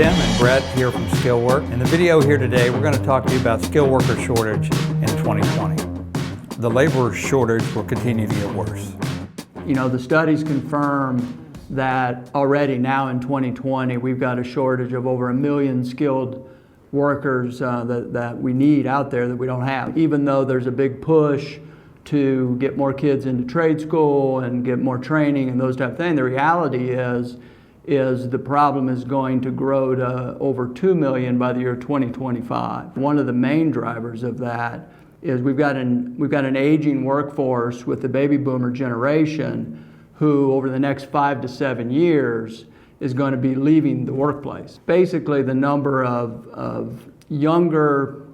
Tim and Brett here from SkillWork. In the video here today, we're going to talk to you about skilled worker shortage in 2020. The labor shortage will continue to get worse. You know, the studies confirm that already now in 2020, we've got a shortage of over 1 million skilled workers that we need out there that we don't have. Even though there's a big push to get more kids into trade school and get more training and those type of things, the reality is the problem is going to grow to over 2 million by the year 2025. One of the main drivers of that is we've got an aging workforce with the baby boomer generation who over the next 5 to 7 years is going to be leaving the workplace. Basically, the number of younger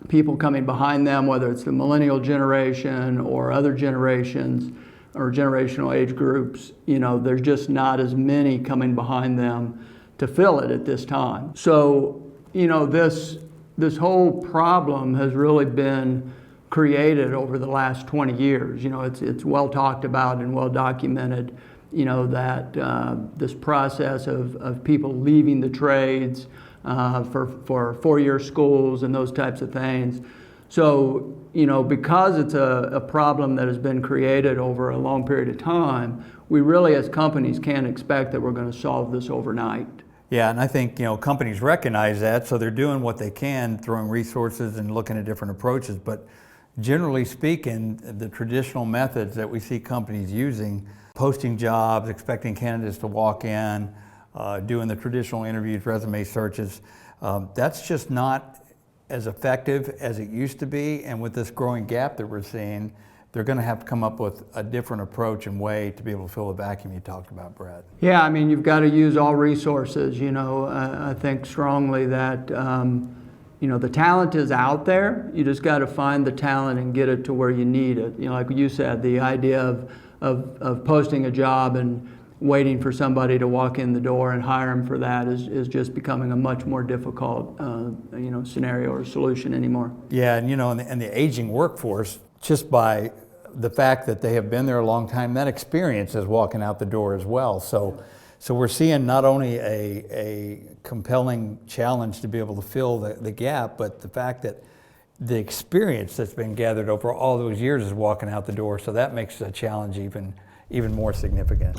people coming behind them, whether it's the millennial generation or other generations or generational age groups, you know, there's just not as many coming behind them to fill it at this time. So, you know, this whole problem has really been created over the last 20 years. You know, it's well talked about and well documented, you know, that this process of people leaving the trades for four-year schools and those types of things. So, you know, because it's a problem that has been created over a long period of time, we really as companies can't expect that we're going to solve this overnight. Yeah, and I think, you know, companies recognize that, so they're doing what they can, throwing resources and looking at different approaches. But generally speaking, the traditional methods that we see companies using, posting jobs, expecting candidates to walk in, doing the traditional interviews, resume searches, that's just not as effective as it used to be. And with this growing gap that we're seeing, they're going to have to come up with a different approach and way to be able to fill the vacuum you talked about, Brett. Yeah, I mean, you've got to use all resources. You know, I think strongly that, you know, the talent is out there. You just got to find the talent and get it to where you need it. You know, like you said, the idea of posting a job and waiting for somebody to walk in the door and hire them for that is just becoming a much more difficult, you know, scenario or solution anymore. Yeah, and you know, and the aging workforce, just by the fact that they have been there a long time, that experience is walking out the door as well. So we're seeing not only a compelling challenge to be able to fill the gap, but the fact that the experience that's been gathered over all those years is walking out the door. So that makes the challenge even more significant.